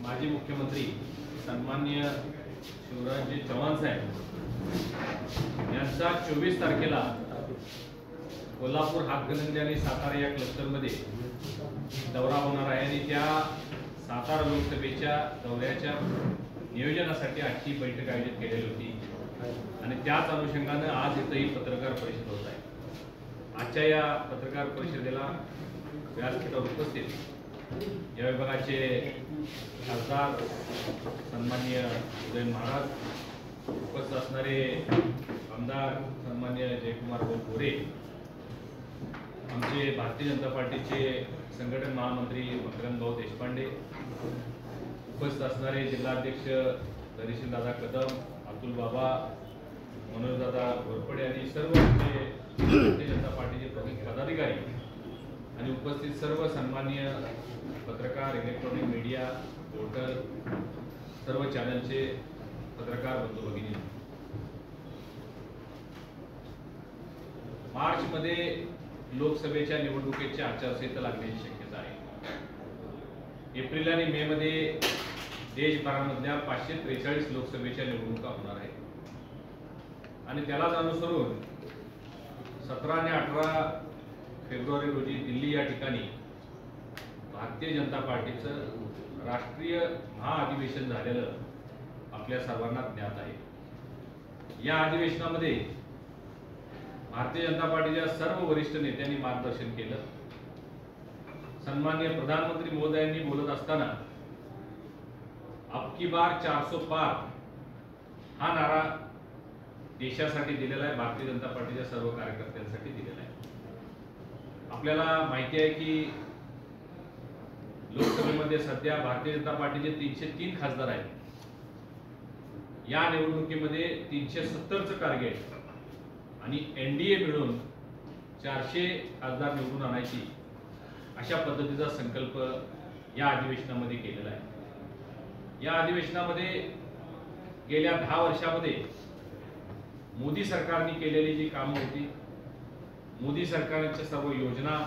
माजी मुख्यमंत्री सन्माननीय शिवराजजी चव्हाण साहेब यांचा 24 तारखेला कोल्हापूर, हातकणंगले आणि सातारा या क्लस्टरमध्ये दौरा होणार आहे आणि त्या सातारा लोकसभेच्या दौऱ्याच्या नियोजनासाठी आजची बैठक आयोजित केलेली होती आणि त्याच अनुषंगाने आज इथंही पत्रकार परिषद होत आहे। आजच्या या पत्रकार परिषदेला व्यासपीठावर उपस्थित या विभागाचे खासदार सन्माननीय उदयन महाराज, उपस्थित असणारे आमदार सन्माननीय जयकुमार गोरे, आमचे भारतीय जनता पार्टीचे संघटन महामंत्री मकरंद भाऊ देशपांडे, उपस्थित असणारे जिल्हाध्यक्ष धैर्यशील दादा कदम, अतुल बाबा, मनोज दादा घोरपडे आणि सर्व आमचे भारतीय जनता पार्टीचे प्रमुख पदाधिकारी आणि उपस्थित सर्व सन्माननीय पत्रकार, इलेक्ट्रॉनिक मीडिया, पोर्टल, सर्व चॅनलचे पत्रकार बंधू भगिनी, मार्च मध्ये लोकसभेच्या निवडणुकीची आचारसंहिता लागण्याची शक्यता आहे। एप्रिल आणि मे मध्ये देशभरामधल्या 543 लोकसभेच्या निवडणुका होणार आहेत आणि त्यालाच अनुसरून 17 आणि 18 फेब्रुवारी रोजी दिल्ली या ठिकाणी भारतीय जनता पार्टीचं राष्ट्रीय महाअधिवेशन झालेलं आपल्या सर्वांना ज्ञात आहे। या अधिवेशनामध्ये भारतीय जनता पार्टीच्या सर्व वरिष्ठ नेत्यांनी मार्गदर्शन केलं। सन्माननीय प्रधानमंत्री महोदयांनी बोलत असताना अब की बार 400 पार हा नारा देशासाठी दिलेला आहे, भारतीय जनता पार्टीच्या सर्व कार्यकर्त्यांसाठी दिलेला आहे। आपल्याला माहिती आहे की लोकसभेमध्ये सध्या भारतीय जनता पार्टीचे 303 खासदार आहेत। या निवडणुकीमध्ये 370चं टार्गेट आणि एनडीए मिळून 400 खासदार निवडून आणायची अशा पद्धतीचा संकल्प या अधिवेशनामध्ये केलेला आहे। या अधिवेशनामध्ये गेल्या 10 वर्षामध्ये मोदी सरकारने केलेली जी कामं होती, मोदी सरकारच्या सर्व योजना,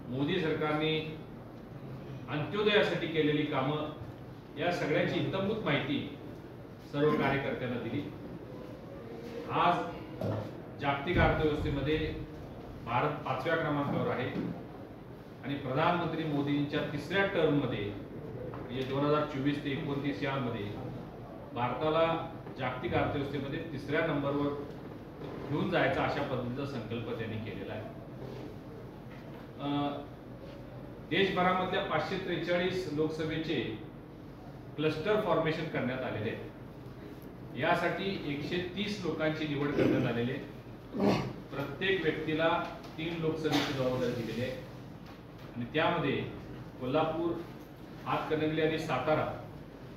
मोदी सरकारने अंत्योदयासाठी केलेली कामं, या सगळ्याची इत्थंभूत माहिती सर्व कार्यकर्त्यांना दिली। आज जागतिक अर्थव्यवस्थेमध्ये भारत 5व्या क्रमांकावर आहे आणि प्रधानमंत्री मोदींच्या 3ऱ्या टर्ममध्ये म्हणजे 2024 ते 29 यामध्ये भारताला जागतिक अर्थव्यवस्थेमध्ये 3ऱ्या नंबरवर घेऊन जायचा अशा पद्धतीचा संकल्प त्यांनी केलेला आहे। देशभरामधल्या 543 लोकसभेचे क्लस्टर फॉर्मेशन करण्यात आलेले आहे। यासाठी 130 लोकांची निवड करण्यात आलेली आहे। प्रत्येक व्यक्तीला 3 लोकसभेची जबाबदारी दिलेली आहे आणि त्यामध्ये कोल्हापूर, हातकणंगले आणि सातारा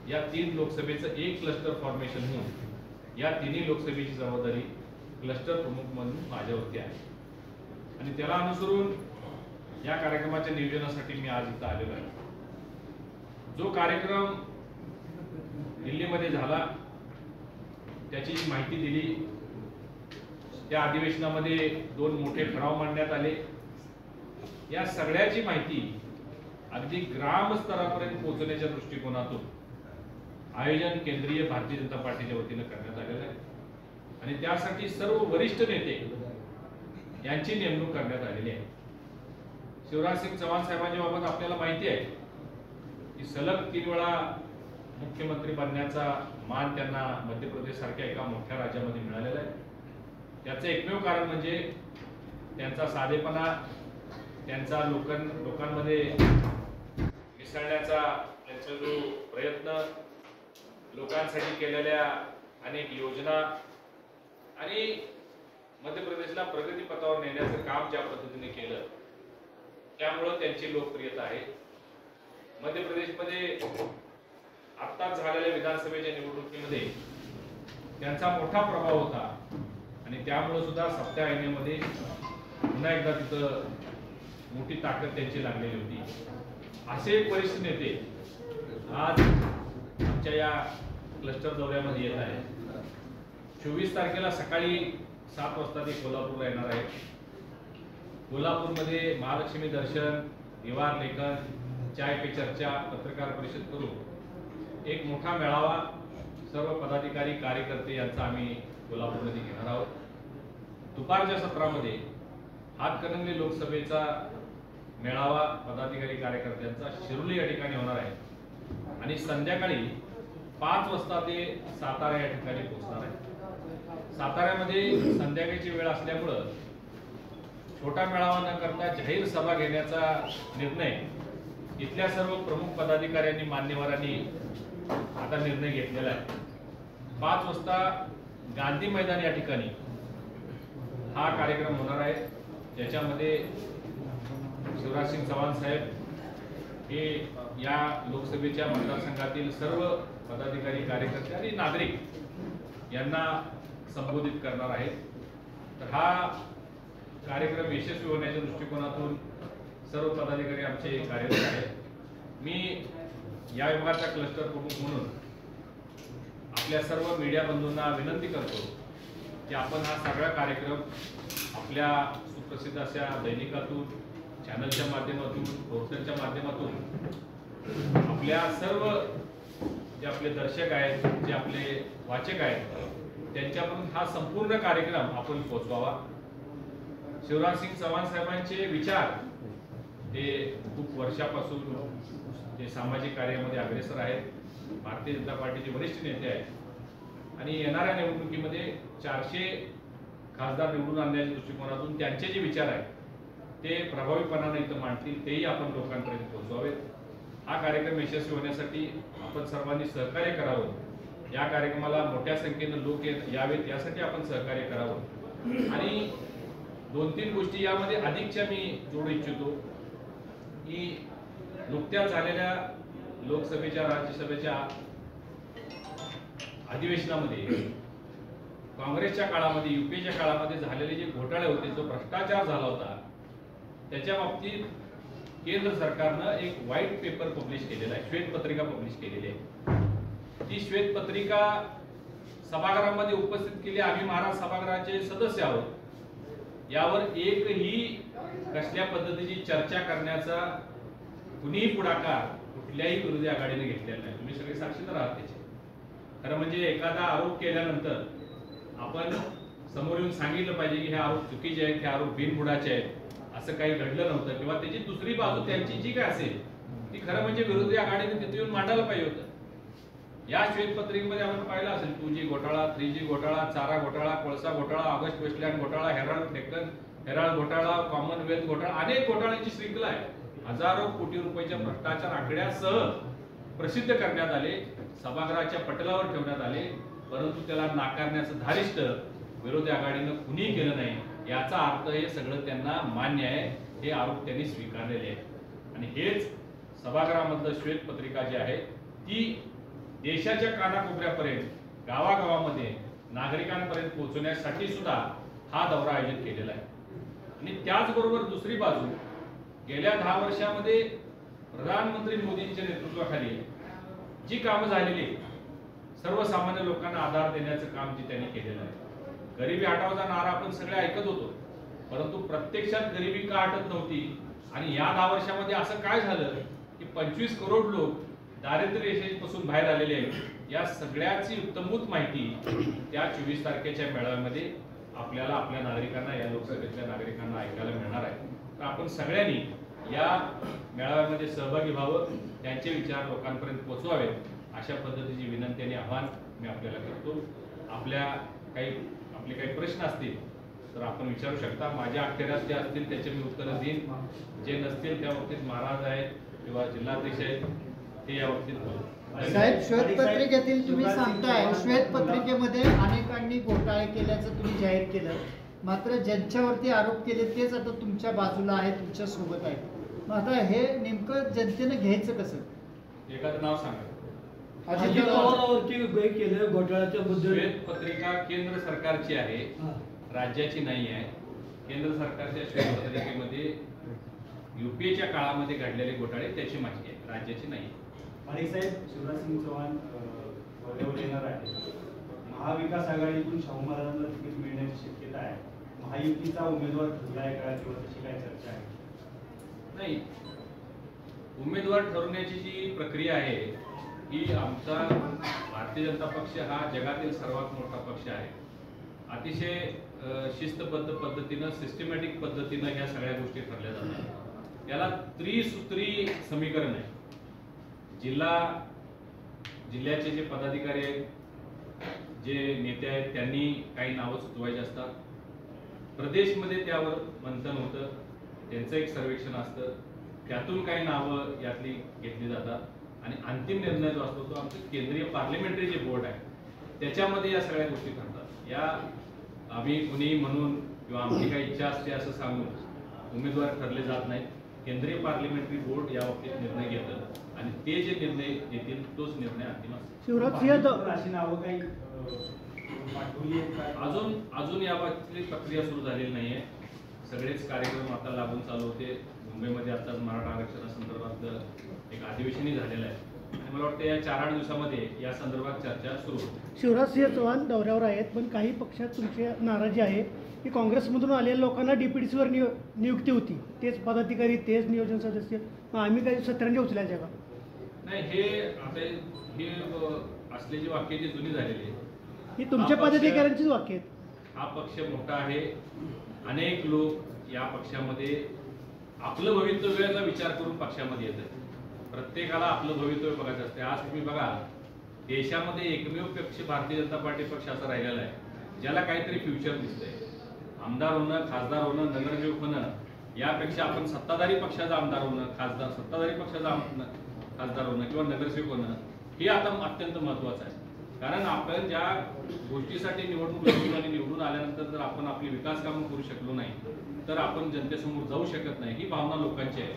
या 3 लोकसभेचं एक क्लस्टर फॉर्मेशन होऊन या 3 लोकसभेची जबाबदारी क्लस्टर प्रमुख म्हणून माझ्यावरती आहे आणि त्याला अनुसरून या कार्यक्रमाच्या नियोजनासाठी मी आज इथं आलेलो आहे। जो कार्यक्रम दिल्लीमध्ये झाला त्याची माहिती दिली। त्या अधिवेशनामध्ये 2 मोठे ठराव मांडण्यात आले। या सगळ्याची माहिती अगदी ग्रामस्तरापर्यंत पोहोचण्याच्या दृष्टिकोनातून आयोजन केंद्रीय भारतीय जनता पार्टीच्या वतीने करण्यात आलेलं आहे आणि त्यासाठी सर्व वरिष्ठ नेते यांची नेमणूक करण्यात आलेली आहे। शिवराजसिंग चव्हाण साहेबांच्या बाबत आपल्याला माहिती आहे की सलग 3 वेळा मुख्यमंत्री बनण्याचा मान त्यांना मध्य प्रदेश सारख्या एका मोठ्या राज्यामध्ये मिळालेला आहे। त्याचं एकमेव कारण म्हणजे त्यांचा साधेपणा, त्यांचा लोकांमध्ये मिसळण्याचा त्यांचा जो प्रयत्न, लोकांसाठी केलेल्या अनेक योजना आणि मध्य प्रदेशला प्रगतीपथावर नेण्याचं काम ज्या पद्धतीने केलं त्यामुळे त्यांची लोकप्रियता आहे। मध्य प्रदेशमध्ये आत्ताच झालेल्या विधानसभेच्या निवडणुकीमध्ये त्यांचा मोठा प्रभाव होता आणि त्यामुळे सुद्धा सत्ता येण्यामध्ये पुन्हा एकदा तिथं मोठी ताकद त्यांची लागलेली होती। असे वरिष्ठ नेते आज आमच्या या क्लस्टर दौऱ्यामध्ये येत आहेत। 24 तारखेला सकाळी 7 वाजता ते कोल्हापूरला येणार आहेत। कोल्हापूरमध्ये महालक्ष्मी दर्शन, निवार लेखन, चाय पे चर्चा पत्रकार परिषद करून एक मोठा मेळावा सर्व पदाधिकारी कार्यकर्ते यांचा आम्ही कोल्हापूरमध्ये घेणार आहोत. दुपारच्या सत्रामध्ये हातकणंगले लोकसभेचा मेळावा पदाधिकारी कार्यकर्त्यांचा शिरोली या ठिकाणी होणार आहे आणि संध्याकाळी 5 वाजता ते सातारा या ठिकाणी पोहोचणार आहे. साताऱ्यामध्ये संध्याकाळची वेळ असल्यामुळं छोटा मेळावा न करता जाहीर सभा घेण्याचा निर्णय इथल्या सर्व प्रमुख पदाधिकाऱ्यांनी मान्यवरांनी आता निर्णय घेतलेला आहे. 5 वाजता गांधी मैदान या ठिकाणी हा कार्यक्रम होणार आहे, ज्याच्यामध्ये शिवराजसिंग चव्हाण साहेब हे या लोकसभेच्या मतदारसंघातील सर्व पदाधिकारी कार्यकर्ते आणि नागरिक यांना संबोधित करणार आहेत. तर हा कार्यक्रम यशस्वी होण्याच्या दृष्टिकोनातून सर्व पदाधिकारी आमचे कार्यरत आहेत. मी या विभागाचा क्लस्टर प्रमुख म्हणून आपल्या सर्व मीडिया बंधूंना विनंती करतो की आपण हा सगळा कार्यक्रम आपल्या सुप्रसिद्ध अशा दैनिकातून, चॅनलच्या माध्यमातून, पोर्टलच्या माध्यमातून आपल्या सर्व जे आपले दर्शक आहेत, जे आपले वाचक आहेत, त्यांच्यापर्यंत हा संपूर्ण कार्यक्रम आपण पोहोचवावा. शिवराजसिंग चव्हाण साहेबांचे विचार हे खूप वर्षापासून जे सामाजिक कार्यामध्ये अग्रेसर आहेत, भारतीय जनता पार्टीचे वरिष्ठ नेते आहेत आणि येणाऱ्या निवडणुकीमध्ये 400 खासदार निवडून आणण्याच्या दृष्टिकोनातून त्यांचे जे विचार आहेत ते प्रभावीपणाने इथं मांडतील, तेही आपण लोकांपर्यंत पोहोचवावेत. हा कार्यक्रम यशस्वी होण्यासाठी आपण सर्वांनी सहकार्य करावं. या कार्यक्रमाला मोठ्या संख्येनं लोक यावेत यासाठी आपण सहकार्य करावं. आणि 2-3 गोष्टी यामध्ये अधिकच्या मी जोडू इच्छितो की नुकत्याच झालेल्या लोकसभेच्या राज्यसभेच्या अधिवेशनामध्ये काँग्रेसच्या काळामध्ये, युपीच्या काळामध्ये झालेले जे घोटाळे होते, जो भ्रष्टाचार झाला होता, त्याच्या बाबतीत केंद्र सरकारनं एक व्हाईट पेपर पब्लिश केलेला आहे, श्वेतपत्रिका पब्लिश केलेली आहे. ती श्वेतपत्रिका सभागृहामध्ये उपस्थित केली. आम्ही महाराज सभागृहाचे सदस्य आहोत. यावर एकही कसल्या पद्धतीची चर्चा करण्याचा कुणीही पुढाकार कुठल्याही विरोधी आघाडीने घेतलेला नाही. तुम्ही सगळे साक्षीदार आहात त्याचे. खरं म्हणजे एखादा आरोप केल्यानंतर आपण समोर येऊन सांगितलं पाहिजे की हे आरोप चुकीचे आहेत, हे आरोप बिनबुडाचे आहेत, असं काही घडलं नव्हतं. किंवा त्याची दुसरी बाजू त्यांची जी काय असेल ती खरं म्हणजे विरोधी आघाडीने तिथे येऊन मांडायला पाहिजे होतं. या श्वेतपत्रिकेमध्ये आपण पाहिलं असेल 2G घोटाळा, 3G घोटाळा, चारा घोटाळा, कोळसा घोटाळा, ऑगस्ट वेस्टलँड घोटाळा, हेराल्ड घोटाळा, कॉमनवेल्थ घोटाळा, अनेक घोटाळ्यांची श्रृंखला आहे. हजारो कोटी रुपयाच्या भ्रष्टाचार आकड्यासह प्रसिद्ध करण्यात आले, सभागृहाच्या पटलावर ठेवण्यात आले, परंतु त्याला नाकारण्याचं धारिष्ट विरोधी आघाडीनं कुणीही केलं नाही. याचा अर्थ हे सगळं त्यांना मान्य आहे, हे आरोप त्यांनी स्वीकारलेले आहेत. आणि हेच सभागृहामधलं श्वेतपत्रिका जी आहे ती देशाच्या कानाकोपऱ्यापर्यंत, गावागावामध्ये नागरिकांपर्यंत पोहोचवण्यासाठी सुद्धा हा दौरा आयोजित केलेला आहे. आणि त्याचबरोबर दुसरी बाजू, गेल्या 10 वर्षामध्ये प्रधानमंत्री मोदींच्या नेतृत्वाखाली जी कामं झालेली, सर्वसामान्य लोकांना आधार देण्याचं काम जे त्यांनी केलेलं आहे. गरिबी हटावचा नारा आपण सगळे ऐकत होतो, परंतु प्रत्यक्षात गरिबी का हटत नव्हती. आणि या 10 वर्षामध्ये असं काय झालं की 25 करोड लोक दारिद्र्य रेषेपासून बाहेर आलेले आहेत. या सगळ्याची उत्तमूत माहिती त्या 24 तारखेच्या मेळाव्यामध्ये आपल्याला, आपल्या नागरिकांना, या लोकसभेतल्या नागरिकांना ऐकायला मिळणार आहे. तर आपण सगळ्यांनी या मेळाव्यामध्ये सहभागी व्हावं, त्यांचे विचार लोकांपर्यंत पोहोचवावेत, अशा पद्धतीची विनंती आणि आव्हान मी आपल्याला करतो. आपले काही प्रश्न असतील तर आपण विचारू शकता. माझ्या अखत्यारात जे असतील त्याचे मी उत्तरं देईन. जे नसतील त्या बाबतीत महाराज आहेत किंवा जिल्हाध्यक्ष आहेत ते या बाबतीत बोलतात. साहेब, श्वेतपत्रिकेतील तुम्ही सांगताय श्वेतपत्रिकेमध्ये अनेकांनी घोटाळे केल्याचं तुम्ही जाहीर केलं, मात्र ज्यांच्यावरती आरोप केले तेच आता तुमच्या बाजूला आहे, तुमच्या सोबत आहे. मग आता हे नेमकं जनतेनं घ्यायचं कसं? एखादं नाव सांगा. अजित पवारांवरती केलं घोटाळ्याच्या बद्दल. श्वेतपत्रिका केंद्र सरकारची आहे, राज्याची नाही आहे. केंद्र सरकारच्या श्वेतपत्रिकेमध्ये युपीएच्या काळामध्ये घडलेले घोटाळे त्याची माहिती आहे, राज्याची नाही. आणि साहेब, शिवराजसिंग चव्हाण वरवर येणार आहे. महाविकास आघाडीतून शाहू महाराजांना तिकीट मिळण्याची शक्यता आहे. महायुतीचा उमेदवार ठरलाय का किंवा तशी काय चर्चा आहे? नाही, उमेदवार ठरवण्याची जी प्रक्रिया आहे ही आमचा भारतीय जनता पक्ष हा जगातील सर्वात मोठा पक्ष आहे. अतिशय शिस्तबद्ध पद्धतीनं सिस्टमॅटिक पद्धतीनं ह्या सगळ्या गोष्टी ठरल्या जातात. याला त्रिसूत्री समीकरण आहे. जिल्ह्याचे जे पदाधिकारी आहेत, जे नेते आहेत, त्यांनी काही नावं सुचवायची असतात. प्रदेशमध्ये त्यावर मंथन होतं, त्यांचं एक सर्वेक्षण असतं, त्यातून काही नावं यातली घेतली जातात आणि अंतिम निर्णय जो असतो तो आमचं केंद्रीय पार्लमेंटरी जे बोर्ड आहे त्याच्यामध्ये या सगळ्या गोष्टी ठरतात. या आम्ही कुणीही म्हणून किंवा आमची काही इच्छा असते असं सांगून उमेदवार ठरले जात नाहीत. केंद्रीय पार्लमेंटरी बोर्ड या बाबतीत निर्णय घेतं आणि ते जे निर्णय घेतील तोच निर्णय अंतिम असतो. शिवराज अशी नावं काही पाठवली आहेत का? अजून या बाबतीतली प्रक्रिया सुरू झालेली नाहीये. सगळेच कार्यक्रम आता लागून चालू होते. मुंबईमध्ये आताच मराठा आरक्षणासंदर्भात एक अधिवेशनही झालेलं आहे आणि मला वाटतं या 4-8 दिवसामध्ये या संदर्भात चर्चा सुरू होईल. शिवराजसिंह चौहान दौऱ्यावर आहेत, पण काही पक्षात तुमची नाराजी आहे की काँग्रेसमधून आलेल्या लोकांना डीपीडीसीवर नियुक्ती होती, तेच पदाधिकारी तेच नियोजन सदस्य, मग आम्ही काही सत्तरांचे उचलायचे का? नाही, हे आता हे असलेली वाक्य जी जुनी झालेली आहे ही तुमच्या पदाधिकाऱ्यांचीच वाक्य आहेत. हा पक्ष मोठा आहे. अनेक लोक या पक्षामध्ये आपलं भवितव्याचा विचार करून पक्षामध्ये येतात. प्रत्येकाला आपलं भवितव्य बघायचं असते. आज तुम्ही बघा, देशामध्ये एकमेव पक्ष भारतीय जनता पार्टी पक्ष असा राहिलेला आहे ज्याला काहीतरी फ्युचर दिसतंय. आमदार होणं, खासदार होणं, नगरसेवक होणं यापेक्षा आपण सत्ताधारी पक्षाचा आमदार होणं, सत्ताधारी पक्षाचा खासदार होणं किंवा नगरसेवक होणं हे आता अत्यंत महत्वाचं आहे. कारण आपण ज्या गोष्टीसाठी निवडणूक लढवून आणि निवडून आल्यानंतर जर आपण आपली विकास कामं करू शकलो नाही तर आपण जनतेसमोर जाऊ शकत नाही, ही भावना लोकांची आहे.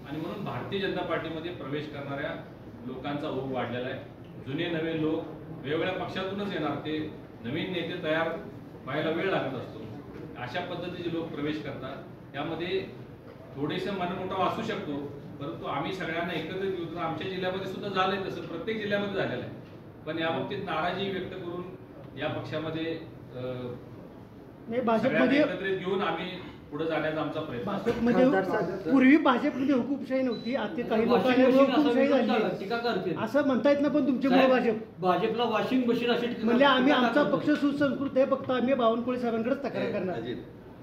आणि म्हणून भारतीय जनता पार्टीमध्ये प्रवेश करणाऱ्या लोकांचा ओघ वाढलेला आहे. जुने नवे लोक वेगवेगळ्या पक्षातूनच येणार, ते नवीन नेते तयार व्हायला वेळ लागत असतो. अशा पद्धतीचे लोक प्रवेश करतात. त्यामध्ये थोडेसे मनमोठाव असू शकतो, परंतु आम्ही सगळ्यांना एकत्रित घेऊन आमच्या जिल्ह्यामध्ये सुद्धा झालंय, तसं प्रत्येक जिल्ह्यामध्ये झालेलं आहे. पण याबाबतीत नाराजी व्यक्त करून या पक्षामध्ये भाजपमध्ये एकत्रित घेऊन आम्ही पुढे जाण्याचा आमचा प्रयत्न. भाजपमध्ये पूर्वी भाजपमध्ये हुकूमशाही नव्हती, आता काही लोक हुकूमशाही झाली टीका करते असं म्हणता येत ना. पण तुमचे मूळ भाजपला वॉशिंग मशीन अशी म्हणजे आम्ही आमचा पक्ष सुसंस्कृत आहे, फक्त आम्ही बावनकुळे साहेबांकडेच तक्रार करणार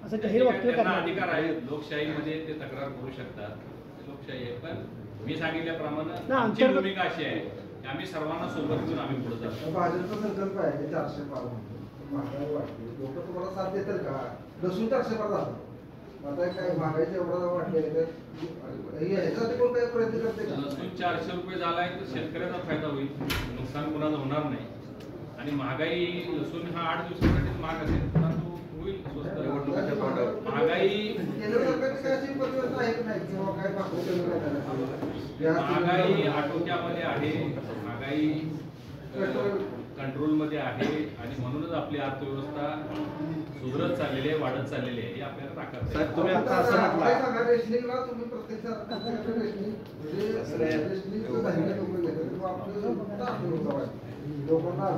असं जाहीर वक्तव्य त्यांना करणार. अधिकार आहे, लोकशाहीमध्ये ते तक्रार करू शकतात, लोकशाही आहे. पण मी सांगितल्याप्रमाणे आमची भूमिका अशी आहे की आम्ही सर्वांना सोबत घेऊन आम्ही पुढे जातो. भाजपचा संकल्प आहे 400 महागाई वाढली, लोक तुम्हाला साथ देतील का? लसूण 400 झालं, आता काय महागाईच्या एवढा वाढले ह्याच्यासाठी कोण काही प्रयत्न करते का? लसूण 400 रुपये झालाय तर शेतकऱ्याचा फायदा होईल, नुकसान कुणाला होणार नाही. आणि महागाई लसूण हा 8 दिवसासाठी महाग असेल परंतु होईल स्वस्त. महागाई केंद्र सरकारची काय अशी परिवर्तन आहे की नाही किंवा काय महागाई आटोक्यामध्ये आहे, महागाई कंट्रोलमध्ये आहे आणि म्हणूनच आपली अर्थव्यवस्था सुधरत चाललेली आहे, वाढत चाललेली आहे. हे आपल्याला राखत आहे. तुम्ही आता असं म्हटलं रेशनिंगला तुम्ही प्रत्यक्षात लोकांना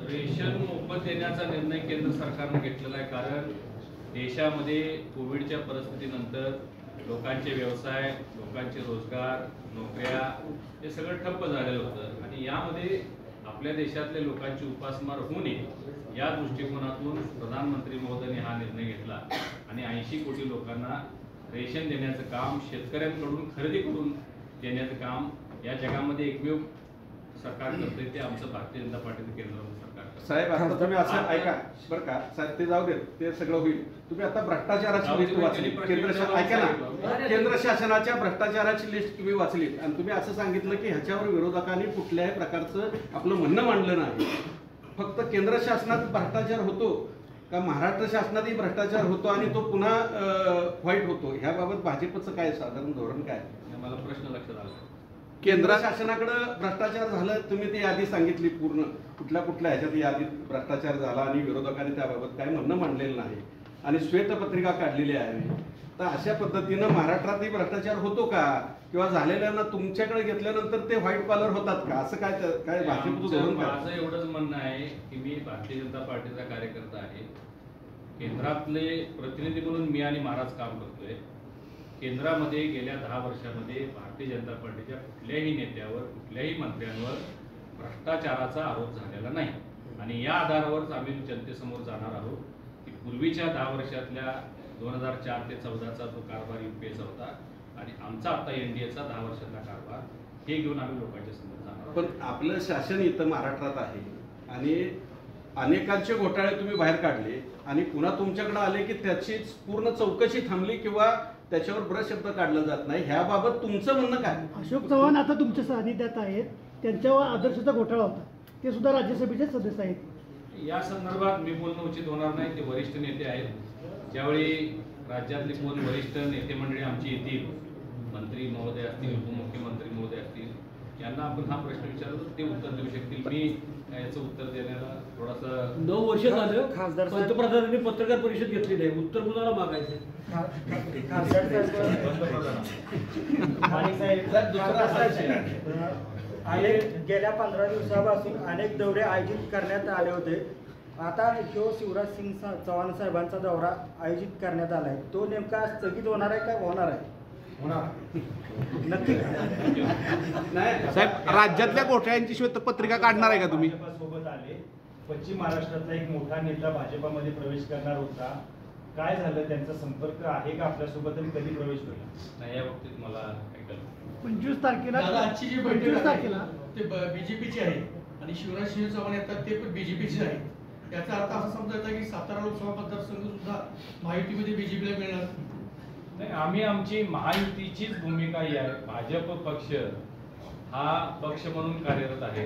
रेशन मोफत देण्याचा निर्णय केंद्र सरकारने घेतलेला आहे. कारण देशामध्ये कोविडच्या परिस्थितीनंतर लोकांचे व्यवसाय, लोकांचे रोजगार, नोकऱ्या हे सगळं ठप्प झालेलं होतं आणि यामध्ये आपल्या देशातल्या लोकांची उपासमार होऊ नये या दृष्टिकोनातून प्रधानमंत्री महोदयांनी हा निर्णय घेतला आणि 80 कोटी लोकांना रेशन देण्याचं काम, शेतकऱ्यांकडून खरेदी करून देण्याचं काम या जगामध्ये एकमेव सरकार करते, ते आमचं भारतीय जनता पार्टीचं केंद्र सरकार. साहेब आता तुम्ही असं ऐका बरं का साहेब, ते जाऊ देत, ते सगळं होईल. तुम्ही आता भ्रष्टाचाराची लिस्ट वाचली, केंद्र शासनाच्या भ्रष्टाचाराची लिस्ट तुम्ही वाचलीत आणि तुम्ही असं सांगितलं की ह्याच्यावर विरोधकांनी कुठल्याही प्रकारचं आपलं म्हणणं मांडलं नाही. फक्त केंद्र शासनात भ्रष्टाचार होतो का महाराष्ट्र शासनातही भ्रष्टाचार होतो आणि तो पुन्हा व्हाईट होतो, ह्याबाबत भाजपचं काय साधारण धोरण काय? मला प्रश्न लक्षात आला. केंद्र शासनाकडे भ्रष्टाचार झालं, तुम्ही ती यादी सांगितली पूर्ण, कुठल्या कुठल्या ह्याच्यात यादीत भ्रष्टाचार झाला आणि विरोधकांनी त्याबाबत काय म्हणणं मांडलेलं नाही आणि श्वेतपत्रिका काढलेली आहे. तर अशा पद्धतीनं महाराष्ट्रातही भ्रष्टाचार होतो का किंवा झालेल्यांना तुमच्याकडे घेतल्यानंतर ते व्हाईट कॉलर होतात का? असं काय भाजपचं धोरण काय? माझं एवढंच म्हणणं आहे की मी भारतीय जनता पार्टीचा कार्यकर्ता आहे. केंद्रातले प्रतिनिधी म्हणून मी आणि महाराज काम करतोय. केंद्रामध्ये गेल्या 10 वर्षामध्ये भारतीय जनता पार्टीच्या कुठल्याही नेत्यावर कुठल्याही मंत्र्यांवर भ्रष्टाचाराचा आरोप झालेला नाही आणि या आधारावरच आम्ही जनतेसमोर जाणार आहोत की पूर्वीच्या 10 वर्षातल्या 2004 ते 14चा जो कारभार युपीएचा होता आणि आमचा आता एनडीएचा 10 वर्षातला कारभार हे घेऊन आम्ही लोकांच्या समोर जाणार आहोत. पण आपलं शासन इथं महाराष्ट्रात आहे आणि अनेकांचे घोटाळे तुम्ही बाहेर काढले आणि पुन्हा तुमच्याकडे आले की त्याची पूर्ण चौकशी थांबली किंवा त्याच्यावर बरं शब्द काढला जात नाही. ह्याबाबत तुमचं म्हणणं काय? अशोक चव्हाण आता तुमच्या सानिध्यात आहेत, त्यांच्यावर आदर्शचा घोटाळा होता, ते सुद्धा राज्यसभेचे सदस्य आहेत. या संदर्भात मी बोलणं उचित होणार नाही. ते वरिष्ठ नेते आहेत. ज्यावेळी राज्यातले कोण वरिष्ठ नेते मंडळी आमची येतील, मंत्री महोदय असतील, उपमुख्यमंत्री महोदय असतील, यांना आपण हा प्रश्न विचारतो ते उत्तर देऊ शकतील. मी याचं उत्तर देण्याला थोडासा 9 वर्ष झालं पंतप्रधानांनी पत्रकार परिषद घेतली नाही, उत्तर कुणाला मागायचं? गेल्या 15 दिवसापासून अनेक दौरे आयोजित करण्यात आले होते. आता जो शिवराज सिंग चव्हाण साहेबांचा दौरा आयोजित करण्यात आलाय तो नेमका स्थगित होणार आहे का होणार आहे? नक्की नाही साहेब, राज्यातल्या घोटाळ्यांची श्वेतपत्रिका काढणार आहे का तुम्ही? सोबत आले. पश्चिम महाराष्ट्रातला एक मोठा नेता भाजपामध्ये प्रवेश करणार होता. काय झालं? त्यांचा संपर्क आहे का आपल्यासोबत आणि कधी प्रवेश केला? नाही या बाबतीत मला ऐकलं. 25 तारखेला दादा, आजची जी बैठक 25 आहे तारखेला ते बीजेपीची आहे आणि शिवराज सिंह चव्हाण येतात ते पण बीजेपीचे आहे. याचा अर्थ असा समजायचा की सातारा लोकसभा मतदारसंघ सुद्धा महायुतीमध्ये बीजेपीला मिळणार नाही. आम्ही आमची महायुतीचीच भूमिका ही आहे. भाजप पक्ष हा पक्ष म्हणून कार्यरत आहे.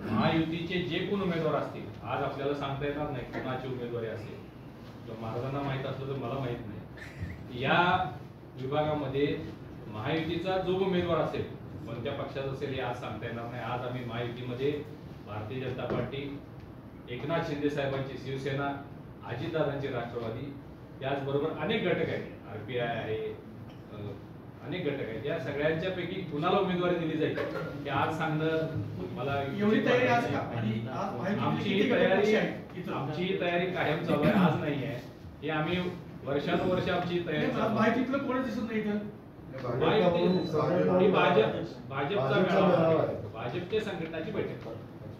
महायुतीचे जे कोण उमेदवार असतील, आज आपल्याला सांगता येणार नाही कोणाची उमेदवारी असेल, महाराजांना माहित असलं तर मला माहित नाही. या विभागामध्ये महायुतीचा जो उमेदवार असेल, कोणत्या पक्षाचा असेल हे आज सांगता येणार नाही. आज आम्ही महायुतीमध्ये भारतीय जनता पार्टी, एकनाथ शिंदे साहेबांची शिवसेना, अजितदादांची राष्ट्रवादी, त्याचबरोबर अनेक घटक आहेत, आरपीआय आहे, अनेक घटक आहेत. या सगळ्यांच्या पैकी कुणाला उमेदवारी दिली जाईल हे आज सांगणं मला एवढी तयारी आज का? आणि आज महायुतीमध्ये आमची तयारी कायम चालू आहे, आज नाही आहे. हे आम्ही वर्षानुवर्ष आमची तयारी चालू आहे. माहितीतलं कोणच दिसत नाही इथं. ही भाजपचा मेळावा आहे. भाजपच्या संघटनाची बैठक.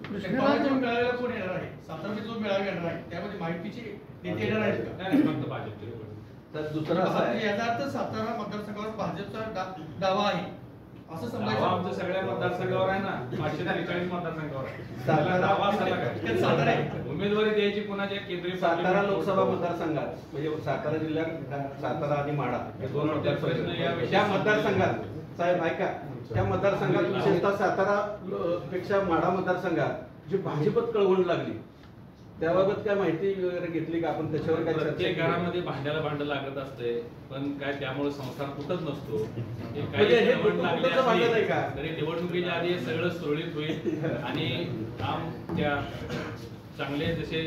कृष्णराज मेळाव्याला कोण येणार आहे? सातारामध्ये जो मेळावा येणार आहे त्यामध्ये माहितीचे नेते येणार आहेत का? नाही, फक्त भाजपचे. तर दुसरं असं आहे, याचा अर्थ सातारा मतदारसंघावर भाजपचा दावा आहे असं दावा समजायचं. आमच्या सगळ्या मतदारसंघावर आहे ना, 543 मतदारसंघावर आहे. सातारा- त्याला दावा असायला काय? त्यात सातारा आहे. उमेदवारी द्यायची कोणाच्या केंद्रीय सातारा पार्लमेंट लोकसभा मतदारसंघात म्हणजे सातारा जिल्ह्यात सातारा आणि माढा हे दोन प्रश्न या विषयी- त्या मतदारसंघात साहेब ऐका, त्या मतदारसंघात विशेषतः सातारा पेक्षा माढा मतदारसंघात जी भाजपत कळवण लागली त्याबाबत काय माहिती वगैरे घेतली का आपण? त्याच्यावर काय चर्चा प्रत्येक केली? घरामध्ये भांड्याला भांड लागत असते, पण काय त्यामुळे संसार तुटत नसतो. हे म्हणजे हे निवडणूक लागली तुटण्याचं भांडण आहे असली का? तरी निवडणुकीच्या आधी हे सगळं सुरळीत होईल आणि काम त्या चांगले जसे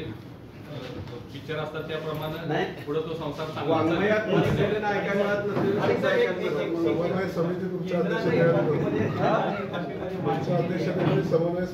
पिक्चर असतात त्याप्रमाणे नाही. पुढे तो संसार चांगला वाङ्मयात चालेल. नसलेलं ऐकायला मिळत नसलेलं आणि शब्द साहेब, ऐकायला मिळतात. समन्वय समिती तुमच्या अध्यक्षतेखाली केंद्राने तुमच्या अध्यक्षतेखाली समन्वय